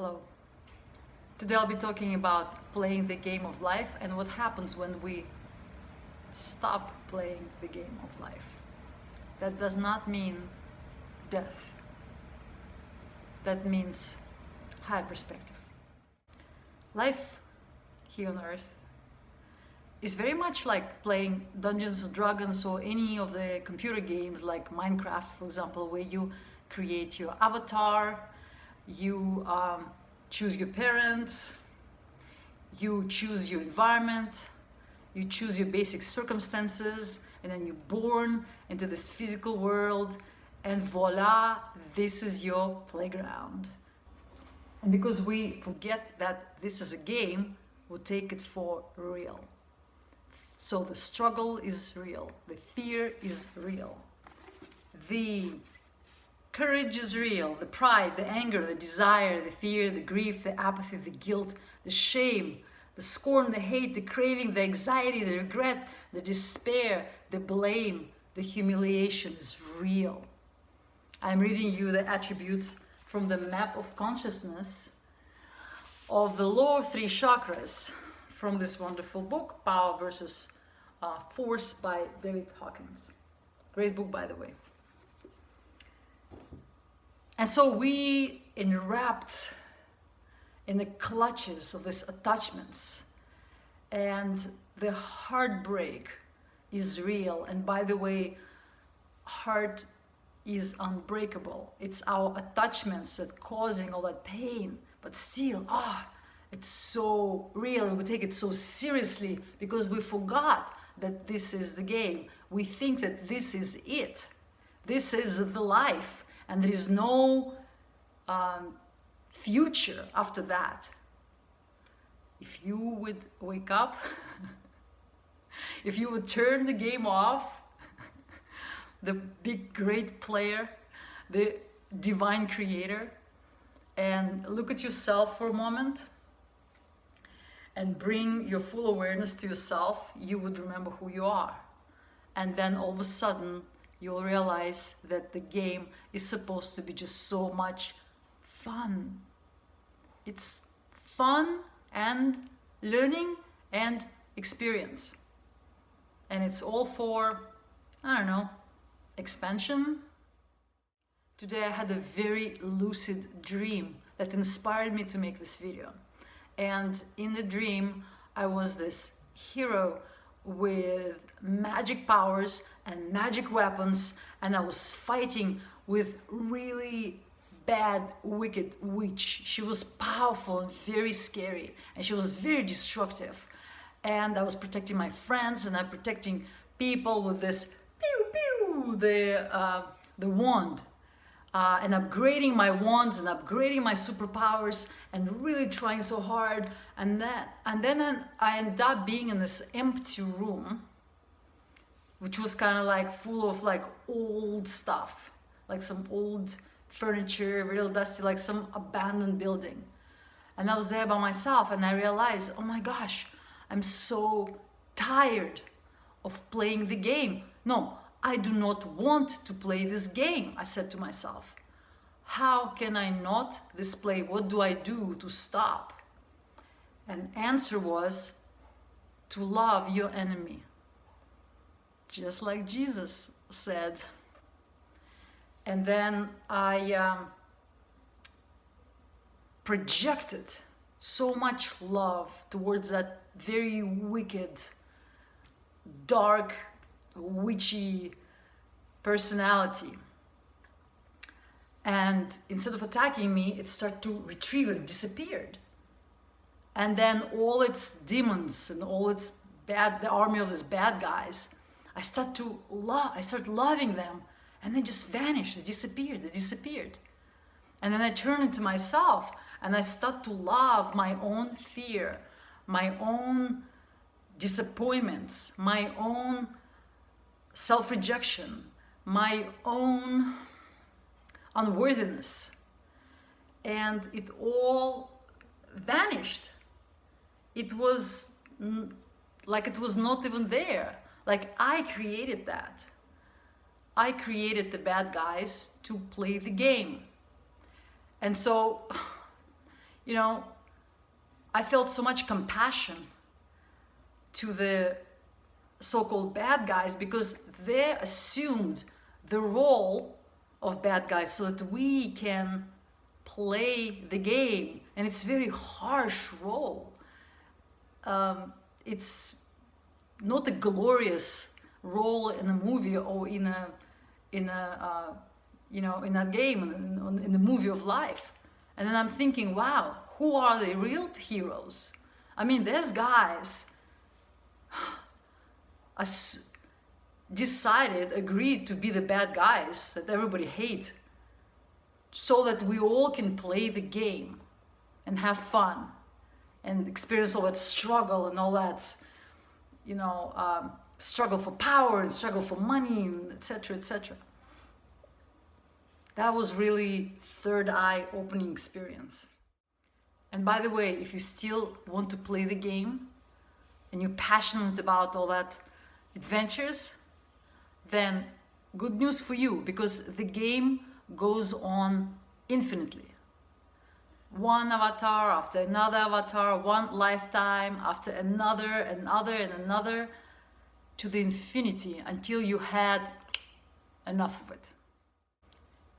Hello. Today I'll be talking about playing the game of life and what happens when we stop playing the game of life. That does not mean death. That means high perspective. Life here on earth is very much like playing Dungeons and Dragons or any of the computer games like Minecraft, for example, where you create your avatar, you choose your parents, you choose your environment, you choose your basic circumstances, and then you're born into this physical world, and voila, this is your playground. And because we forget that this is a game, we take it for real. So the struggle is real, the fear is real, the courage is real, the pride, the anger, the desire, the fear, the grief, the apathy, the guilt, the shame, the scorn, the hate, the craving, the anxiety, the regret, the despair, the blame, the humiliation is real. I'm reading you the attributes from the map of consciousness of the lower three chakras from this wonderful book, Power versus Force by David Hawkins. Great book, by the way. And so we enwrapped in the clutches of these attachments, and the heartbreak is real. And by the way, heart is unbreakable. It's our attachments that causing all that pain, but still, it's so real. We take it so seriously because we forgot that this is the game. We think that this is it. This is the life. And there is no future after that. If you would wake up, if you would turn the game off, the big great player, the divine creator, and look at yourself for a moment and bring your full awareness to yourself, you would remember who you are. And then all of a sudden, you'll realize that the game is supposed to be just so much fun. It's fun and learning and experience. And it's all for, I don't know, expansion. Today I had a very lucid dream that inspired me to make this video. And in the dream, I was this hero with magic powers and magic weapons, and I was fighting with really bad, wicked witch. She was powerful and very scary, and she was very destructive. And I was protecting my friends, and I'm protecting people with this pew pew, the wand, and upgrading my wands and upgrading my superpowers, and really trying so hard. And then I ended up being in this empty room, which was kind of like full of like old stuff, like some old furniture, real dusty, like some abandoned building. And I was there by myself, and I realized, oh my gosh, I'm so tired of playing the game. No, I do not want to play this game, I said to myself. How can I not display? What do I do to stop? And answer was to love your enemy. Just like Jesus said. And then I projected so much love towards that very wicked, dark, witchy personality. And instead of attacking me, it started to retrieve and disappeared. And then all its demons and all its the army of its bad guys, I started loving them, and they just vanished, they disappeared. And then I turned into myself, and I started to love my own fear, my own disappointments, my own self-rejection, my own unworthiness. And it all vanished. It was like it was not even there. Like I created that. I created the bad guys to play the game. And so you know, I felt so much compassion to the so-called bad guys because they assumed the role of bad guys so that we can play the game. And it's a very harsh role. It's not a glorious role in a movie or in a you know, in that game, in the movie of life. And then I'm thinking, wow, who are the real heroes? I mean, there's guys agreed to be the bad guys that everybody hates, so that we all can play the game and have fun and experience all that struggle and all that, you know, struggle for power and struggle for money, and etc., etc. That was really third eye opening experience. And by the way, if you still want to play the game and you're passionate about all that adventures, then good news for you, because the game goes on infinitely. One avatar after another avatar, one lifetime after another, another and another, to the infinity, until you had enough of it.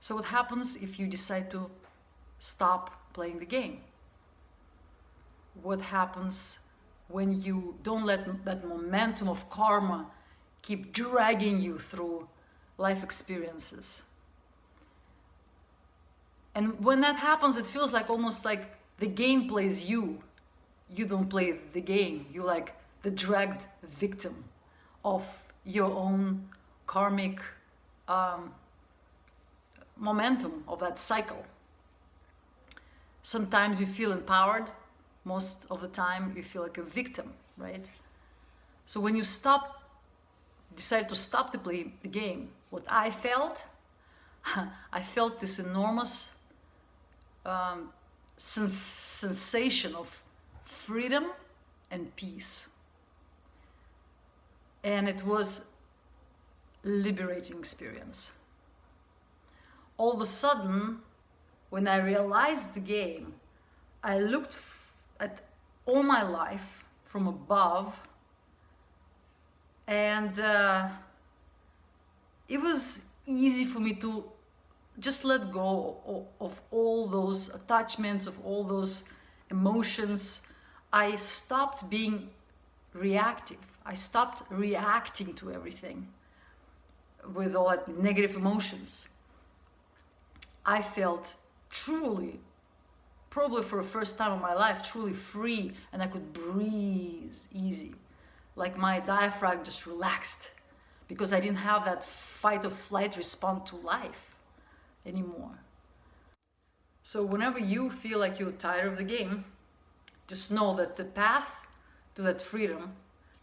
So what happens if you decide to stop playing the game? What happens when you don't let that momentum of karma keep dragging you through life experiences? And when that happens, it feels like almost like the game plays you. You don't play the game. You're like the dragged victim of your own karmic momentum of that cycle. Sometimes you feel empowered. Most of the time you feel like a victim, right? So when you decide to stop the game, what I felt, I felt this enormous sensation of freedom and peace. And it was a liberating experience. All of a sudden, when I realized the game, I looked at all my life from above, and it was easy for me to just let go of all those attachments, of all those emotions. I stopped being reactive. I stopped reacting to everything with all that negative emotions. I felt truly, probably for the first time in my life, truly free, and I could breathe easy. Like my diaphragm just relaxed, because I didn't have that fight or flight response to life anymore. So whenever you feel like you're tired of the game, just know that the path to that freedom,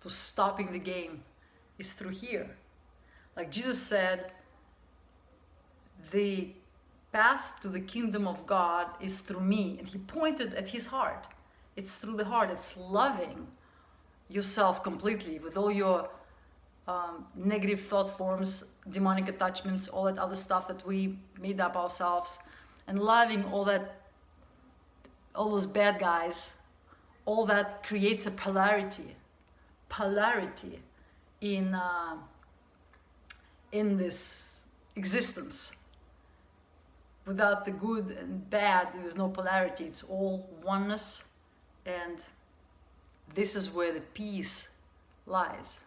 to stopping the game, is through here. Like Jesus said, the path to the kingdom of God is through me, and he pointed at his heart. It's through the heart. It's loving yourself completely with all your negative thought forms, demonic attachments, all that other stuff that we made up ourselves, and loving all those bad guys. All that creates a polarity in this existence. Without the good and bad, there is no polarity. It's all oneness, and this is where the peace lies,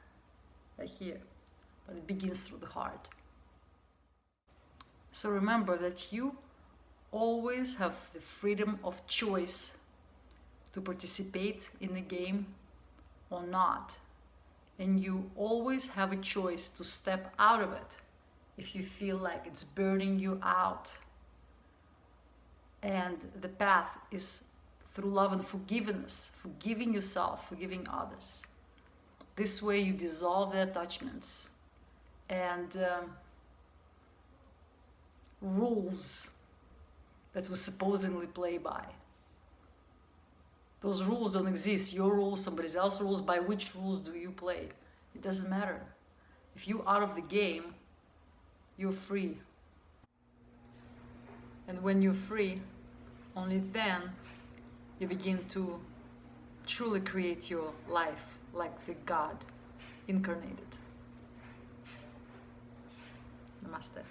right here. But it begins through the heart. So remember that you always have the freedom of choice to participate in the game or not. And you always have a choice to step out of it if you feel like it's burning you out. And the path is through love and forgiveness, forgiving yourself, forgiving others. This way you dissolve the attachments and rules that we supposedly play by. Those rules don't exist. Your rules, somebody else's rules. By which rules do you play? It doesn't matter. If you're out of the game, you're free. And when you're free, only then you begin to truly create your life like the God incarnated. Namaste.